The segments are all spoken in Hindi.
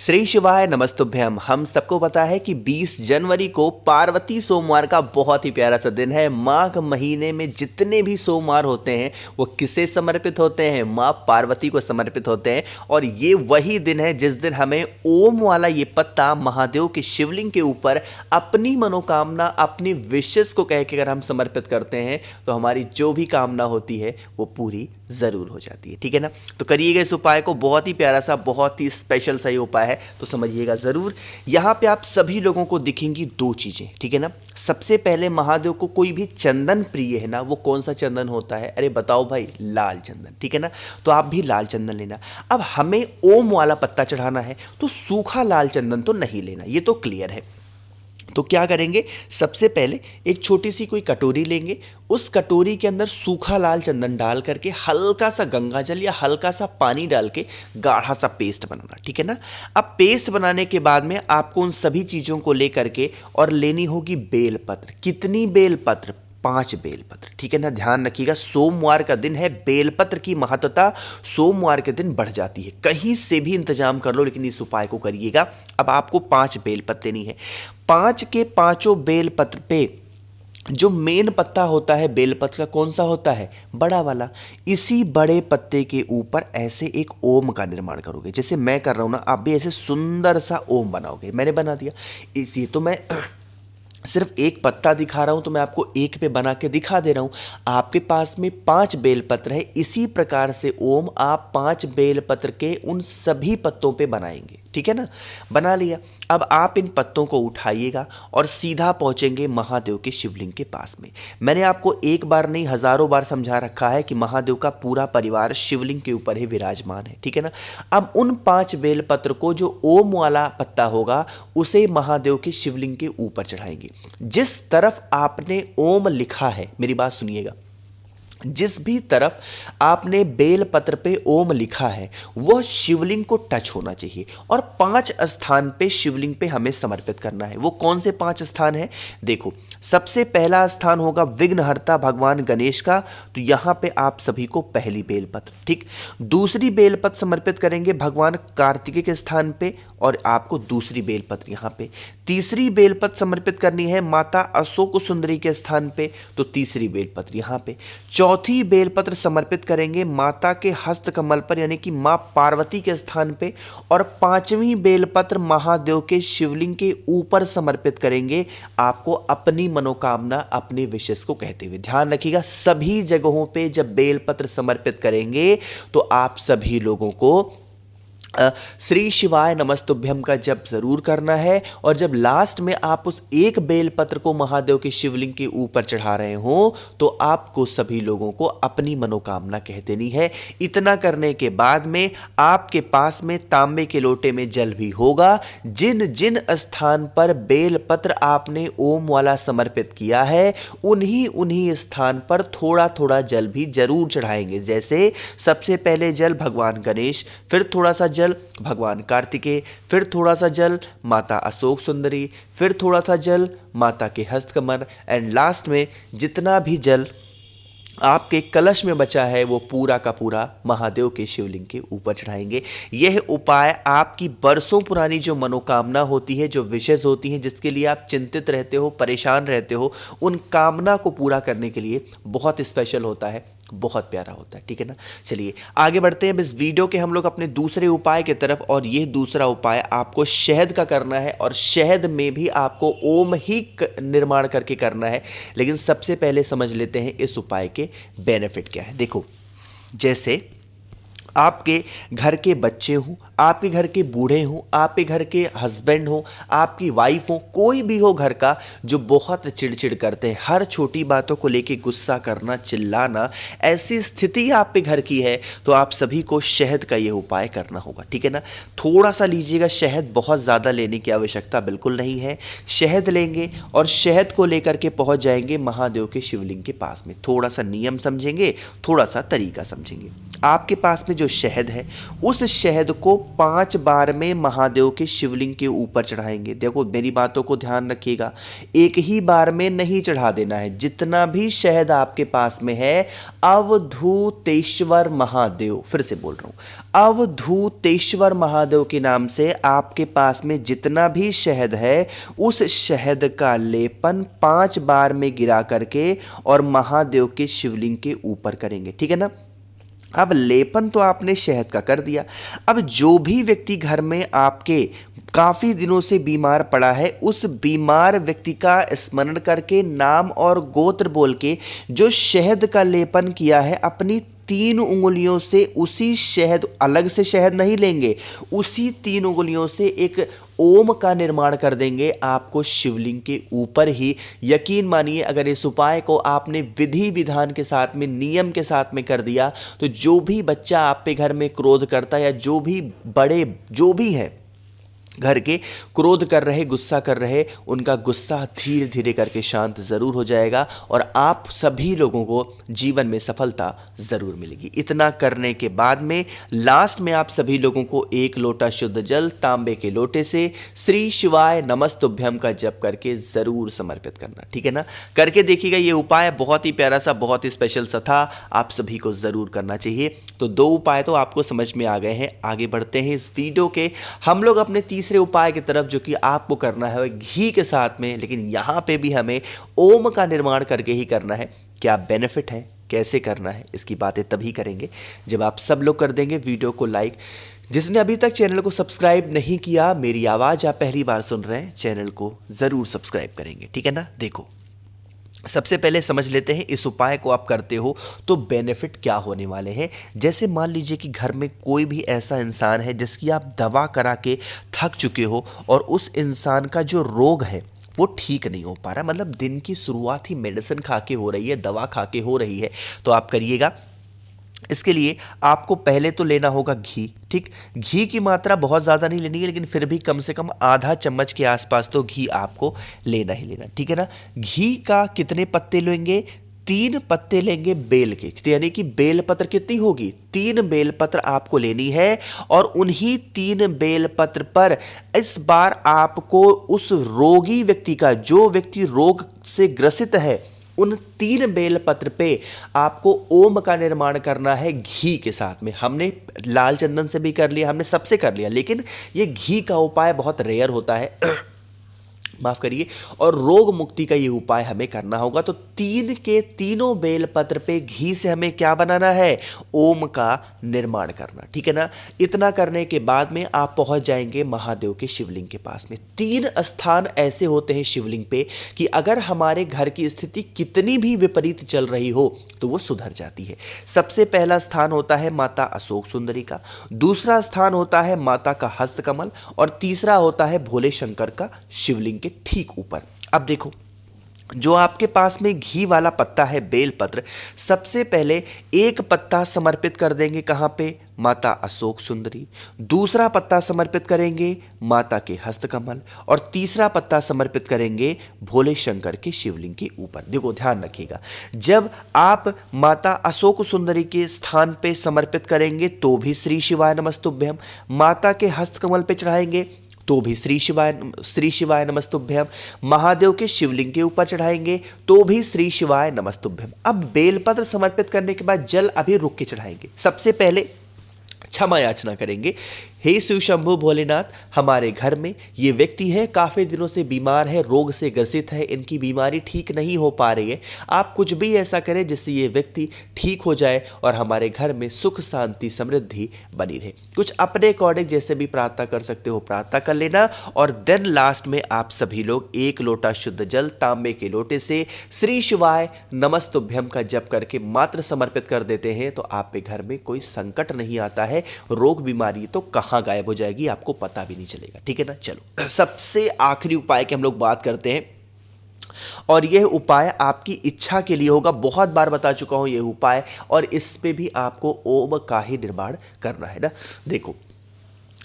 श्री शिवाय नमस्तुभ्यम। हम सबको पता है कि 20 जनवरी को पार्वती सोमवार का बहुत ही प्यारा सा दिन है। माघ महीने में जितने भी सोमवार होते हैं वो किसे समर्पित होते हैं? माँ पार्वती को समर्पित होते हैं। और ये वही दिन है जिस दिन हमें ओम वाला ये पत्ता महादेव के शिवलिंग के ऊपर अपनी मनोकामना, अपनी विशेष को कह के अगर हम समर्पित करते हैं तो हमारी जो भी कामना होती है वो पूरी ज़रूर हो जाती है। ठीक है ना? तो करिएगा इस उपाय को, बहुत ही प्यारा सा, बहुत ही स्पेशल सा ये उपाय है, तो समझिएगा ज़रूर। यहाँ पे आप सभी लोगों को दिखेंगी दो चीज़ें। ठीक है ना? सबसे पहले महादेव को कोई भी चंदन प्रिय है ना, वो कौन सा चंदन होता है? अरे बताओ भाई, लाल चंदन। ठीक है ना? तो आप भी लाल चंदन लेना। अब हमें ओम वाला पत्ता चढ़ाना है तो सूखा लाल चंदन तो नहीं लेना, ये तो क्लियर है। तो क्या करेंगे, सबसे पहले एक छोटी सी कोई कटोरी लेंगे, उस कटोरी के अंदर सूखा लाल चंदन डाल करके हल्का सा गंगा जल या हल्का सा पानी डाल के गाढ़ा सा पेस्ट बनाना। ठीक है ना? अब पेस्ट बनाने के बाद में आपको उन सभी चीज़ों को लेकर के और लेनी होगी बेलपत्र। कितनी बेलपत्र? 5 बेलपत्र। ठीक है ना? ध्यान रखिएगा, सोमवार का दिन है, बेलपत्र की महत्ता सोमवार के दिन बढ़ जाती है। कहीं से भी इंतजाम कर लो लेकिन इस उपाय को करिएगा। अब आपको 5 बेलपत्र लेनी है। 5 के पांचों बेलपत्र पे जो मेन पत्ता होता है बेलपत्र का, कौन सा होता है? बड़ा वाला। इसी बड़े पत्ते के ऊपर ऐसे एक ओम का निर्माण करोगे, जैसे मैं कर रहा हूं ना, आप भी ऐसे सुंदर सा ओम बनाओगे। मैंने बना दिया। इसी तो मैं सिर्फ एक पत्ता दिखा रहा हूं तो मैं आपको एक पे बना के दिखा दे रहा हूं। आपके पास में 5 बेलपत्र है, इसी प्रकार से ओम आप 5 बेलपत्र के उन सभी पत्तों पे बनाएंगे। ठीक है ना? बना लिया। अब आप इन पत्तों को उठाइएगा और सीधा पहुंचेंगे महादेव के शिवलिंग के पास में। मैंने आपको एक बार नहीं हजारों बार समझा रखा है कि महादेव का पूरा परिवार शिवलिंग के ऊपर ही विराजमान है। ठीक है ना? अब उन 5 बेलपत्र को, जो ओम वाला पत्ता होगा, उसे महादेव के शिवलिंग के ऊपर चढ़ाएंगे। जिस तरफ आपने ओम लिखा है, मेरी बात सुनिएगा, जिस भी तरफ आपने बेल पत्र पे ओम लिखा है वह शिवलिंग को टच होना चाहिए और 5 स्थान पे शिवलिंग पे हमें समर्पित करना है। वो कौन से 5 स्थान है? देखो, सबसे पहला स्थान होगा विघ्नहर्ता भगवान गणेश का, तो यहां पे आप सभी को पहली बेलपत्र। ठीक। दूसरी बेलपत्र समर्पित करेंगे भगवान कार्तिकेय के स्थान पे और आपको दूसरी बेलपत्र यहां पे। तीसरी बेलपत्र समर्पित करनी है माता अशोक सुंदरी के स्थान पे, तो तीसरी बेलपत्र यहां पे। चौथी बेलपत्र समर्पित करेंगे माता के हस्त कमल पर, यानी कि मां पार्वती के स्थान पे। और 5वीं बेलपत्र महादेव के शिवलिंग के ऊपर समर्पित करेंगे, आपको अपनी मनोकामना, अपने विशेष को कहते हुए। ध्यान रखिएगा, सभी जगहों पे जब बेलपत्र समर्पित करेंगे तो आप सभी लोगों को श्री शिवाय नमस्तुभ्यम का जप जरूर करना है। और जब लास्ट में आप उस एक बेलपत्र को महादेव के शिवलिंग के ऊपर चढ़ा रहे हो तो आपको सभी लोगों को अपनी मनोकामना कह देनी है। इतना करने के बाद में आपके पास में तांबे के लोटे में जल भी होगा। जिन जिन स्थान पर बेलपत्र आपने ओम वाला समर्पित किया है उन्हीं उन्हीं स्थान पर थोड़ा थोड़ा जल भी जरूर चढ़ाएंगे। जैसे सबसे पहले जल भगवान गणेश, फिर थोड़ा सा जल भगवान कार्तिकेय, फिर थोड़ा सा जल माता अशोक सुंदरी, फिर थोड़ा सा जल माता के हस्तकमल, एंड लास्ट में जितना भी जल आपके कलश में बचा है वो पूरा का पूरा महादेव के शिवलिंग के ऊपर चढ़ाएंगे। यह उपाय आपकी बरसों पुरानी जो मनोकामना होती है, जो विशेष होती है, जिसके लिए आप चिंतित रहते हो, परेशान रहते हो, उन कामना को पूरा करने के लिए बहुत स्पेशल होता है, बहुत प्यारा होता है। ठीक है ना? चलिए आगे बढ़ते हैं इस वीडियो के हम लोग अपने दूसरे उपाय की तरफ। और यह दूसरा उपाय आपको शहद का करना है और शहद में भी आपको ओम ही निर्माण करके करना है। लेकिन सबसे पहले समझ लेते हैं इस उपाय के बेनिफिट क्या है। देखो, जैसे आपके घर के बच्चे हों, आपके घर के बूढ़े हों, आपके घर के हस्बैंड हो, आपकी वाइफ हो, कोई भी हो घर का जो बहुत चिड़चिड़ करते हैं, हर छोटी बातों को लेके गुस्सा करना, चिल्लाना, ऐसी स्थिति आप पे घर की है तो आप सभी को शहद का ये उपाय करना होगा। ठीक है ना? थोड़ा सा लीजिएगा शहद, बहुत ज़्यादा लेने की आवश्यकता बिल्कुल नहीं है। शहद लेंगे और शहद को लेकर के पहुँच जाएंगे महादेव के शिवलिंग के पास में। थोड़ा सा नियम समझेंगे, थोड़ा सा तरीका समझेंगे। आपके पास में जो शहद है उस शहद को 5 बार में महादेव के शिवलिंग के ऊपर चढ़ाएंगे। देखो मेरी बातों को ध्यान रखिएगा, एक ही बार में नहीं चढ़ा देना है। जितना भी शहद आपके पास में है, अवधूतेश्वर महादेव, फिर से बोल रहा हूं, अवधूतेश्वर महादेव के नाम से आपके पास में जितना भी शहद है उस शहद का लेपन 5 बार में गिरा करके और महादेव के शिवलिंग के ऊपर करेंगे। ठीक है ना। अब लेपन तो आपने शहद का कर दिया। अब जो भी व्यक्ति घर में आपके काफ़ी दिनों से बीमार पड़ा है, उस बीमार व्यक्ति का स्मरण करके नाम और गोत्र बोल के जो शहद का लेपन किया है, अपनी 3 उंगलियों से उसी शहद, अलग से शहद नहीं लेंगे, उसी 3 उंगलियों से एक ओम का निर्माण कर देंगे आपको शिवलिंग के ऊपर ही। यकीन मानिए, अगर इस उपाय को आपने विधि विधान के साथ में, नियम के साथ में कर दिया, तो जो भी बच्चा आप पे घर में क्रोध करता है या जो भी बड़े जो भी हैं घर के क्रोध कर रहे, गुस्सा कर रहे, उनका गुस्सा धीरे धीरे करके शांत ज़रूर हो जाएगा और आप सभी लोगों को जीवन में सफलता ज़रूर मिलेगी। इतना करने के बाद में लास्ट में आप सभी लोगों को 1 लोटा शुद्ध जल तांबे के लोटे से श्री शिवाय नमस्तुभ्यम का जप करके ज़रूर समर्पित करना। ठीक है ना। करके देखिएगा, ये उपाय बहुत ही प्यारा सा, बहुत ही स्पेशल सा था, आप सभी को ज़रूर करना चाहिए। तो 2 उपाय तो आपको समझ में आ गए हैं। आगे बढ़ते हैं इस वीडियो के, हम लोग अपने तीसरे उपाय की तरफ, जो कि आपको करना है घी के साथ में, लेकिन यहां पे भी हमें ओम का निर्माण करके ही करना है। क्या बेनिफिट है, कैसे करना है, इसकी बातें तभी करेंगे जब आप सब लोग कर देंगे वीडियो को लाइक। जिसने अभी तक चैनल को सब्सक्राइब नहीं किया, मेरी आवाज़ आप पहली बार सुन रहे हैं, चैनल को ज़रूर सब्सक्राइब करेंगे। ठीक है ना। देखो सबसे पहले समझ लेते हैं इस उपाय को आप करते हो तो बेनिफिट क्या होने वाले हैं। जैसे मान लीजिए कि घर में कोई भी ऐसा इंसान है जिसकी आप दवा करा के थक चुके हो और उस इंसान का जो रोग है वो ठीक नहीं हो पा रहा, मतलब दिन की शुरुआत ही मेडिसिन खा के हो रही है, दवा खा के हो रही है, तो आप करिएगा। इसके लिए आपको पहले तो लेना होगा घी। ठीक, घी की मात्रा बहुत ज़्यादा नहीं लेनी है, लेकिन फिर भी कम से कम आधा चम्मच के आसपास तो घी आपको लेना ही लेना। ठीक है ना। घी का कितने पत्ते लेंगे, 3 पत्ते लेंगे बेल के, यानी कि बेलपत्र कितनी होगी, 3 बेलपत्र आपको लेनी है। और उन्हीं 3 बेलपत्र पर इस बार आपको उस रोगी व्यक्ति का, जो व्यक्ति रोग से ग्रसित है, उन 3 बेलपत्र पे आपको ओम का निर्माण करना है घी के साथ में। हमने लाल चंदन से भी कर लिया, हमने सबसे कर लिया, लेकिन ये घी का उपाय बहुत रेयर होता है माफ करिए, और रोग मुक्ति का ये उपाय हमें करना होगा। तो 3 के तीनों बेलपत्र पे घी से हमें क्या बनाना है, ओम का निर्माण करना। ठीक है ना। इतना करने के बाद में आप पहुंच जाएंगे महादेव के शिवलिंग के पास में। 3 स्थान ऐसे होते हैं शिवलिंग पे कि अगर हमारे घर की स्थिति कितनी भी विपरीत चल रही हो तो वो सुधर जाती है। सबसे पहला स्थान होता है माता अशोक सुंदरी का, दूसरा स्थान होता है माता का हस्तकमल, और तीसरा होता है भोले शंकर का शिवलिंग के ठीक ऊपर। अब देखो, जो आपके पास में घी वाला पत्ता है बेलपत्र, सबसे पहले एक पत्ता समर्पित कर देंगे कहां पे, माता अशोक सुंदरी, दूसरा पत्ता समर्पित करेंगे माता के हस्तकमल, और तीसरा पत्ता समर्पित करेंगे भोले शंकर के शिवलिंग के ऊपर। देखो ध्यान रखिएगा, जब आप माता अशोक सुंदरी के स्थान पे समर्पित करेंगे तो भी श्री शिवाय नमस्तुभ्यम, माता के हस्तकमल पे चढ़ाएंगे तो भी श्री शिवाय नमस्तुभ्यम, महादेव के शिवलिंग के ऊपर चढ़ाएंगे तो भी श्री शिवाय नमस्तुभ्यम। अब बेलपत्र समर्पित करने के बाद जल अभी रुक के चढ़ाएंगे। सबसे पहले क्षमा याचना करेंगे, हे शिव शंभु भोलेनाथ, हमारे घर में ये व्यक्ति है, काफ़ी दिनों से बीमार है, रोग से ग्रसित है, इनकी बीमारी ठीक नहीं हो पा रही है। आप कुछ भी ऐसा करें जिससे ये व्यक्ति ठीक हो जाए और हमारे घर में सुख शांति समृद्धि बनी रहे। कुछ अपने अकॉर्डिंग जैसे भी प्रार्थना कर सकते हो प्रार्थना कर लेना। और देन लास्ट में आप सभी लोग 1 लोटा शुद्ध जल तांबे के लोटे से श्री शिवाय नमस्तुभ्यम का जप करके मात्र समर्पित कर देते हैं, तो आप पे घर में कोई संकट नहीं आता है, रोग बीमारी तो कहाँ गायब हो जाएगी, आपको पता भी नहीं चलेगा। ठीक है ना। चलो सबसे आखिरी उपाय की हम लोग बात करते हैं, और यह उपाय आपकी इच्छा के लिए होगा। बहुत बार बता चुका हूं यह उपाय, और इस पे भी आपको ओम का ही निर्माण करना है ना। देखो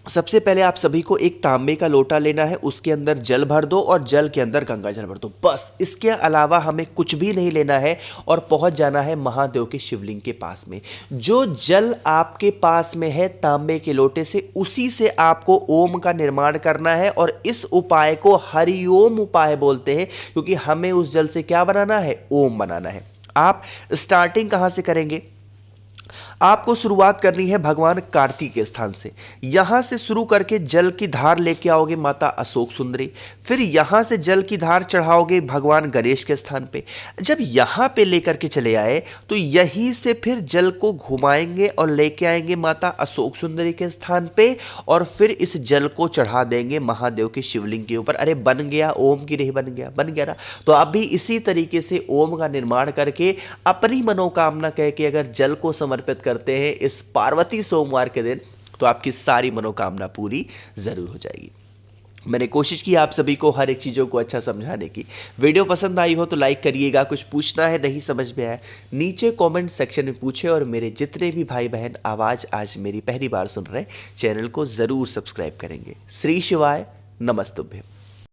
सबसे पहले आप सभी को एक तांबे का लोटा लेना है, उसके अंदर जल भर दो और जल के अंदर गंगा जल भर दो, बस। इसके अलावा हमें कुछ भी नहीं लेना है और पहुंच जाना है महादेव के शिवलिंग के पास में। जो जल आपके पास में है तांबे के लोटे से, उसी से आपको ओम का निर्माण करना है और इस उपाय को हरिओम उपाय बोलते हैं, क्योंकि हमें उस जल से क्या बनाना है? ओम बनाना है। आप स्टार्टिंग कहां से करेंगे? आपको शुरुआत करनी है भगवान कार्तिक के स्थान से। यहां से शुरू करके जल की धार लेके आओगे माता अशोक सुंदरी, फिर यहां से जल की धार चढ़ाओगे भगवान गणेश के स्थान पे। जब यहां पे लेकर के चले आए तो यहीं से फिर जल को घुमाएंगे और लेके आएंगे माता अशोक सुंदरी के स्थान पे और फिर इस जल को चढ़ा देंगे महादेव के शिवलिंग के ऊपर। अरे बन गया ओम की नहीं बन गया? बन गया ना। तो आप भी इसी तरीके से ओम का निर्माण करके अपनी मनोकामना कह के अगर जल को समर्पित करते हैं इस पार्वती सोमवार के दिन, तो आपकी सारी मनोकामना पूरी जरूर हो जाएगी। मैंने कोशिश की आप सभी को हर एक चीज़ों को अच्छा समझाने की। वीडियो पसंद आई हो तो लाइक करिएगा। कुछ पूछना है, नहीं समझ में आया, नीचे कमेंट सेक्शन में पूछे। और मेरे जितने भी भाई बहन आवाज़ आज मेरी पहली बार सुन रहे हैं, चैनल को ज़रूर सब्सक्राइब करेंगे। श्री शिवाय नमस्तुभ्यं।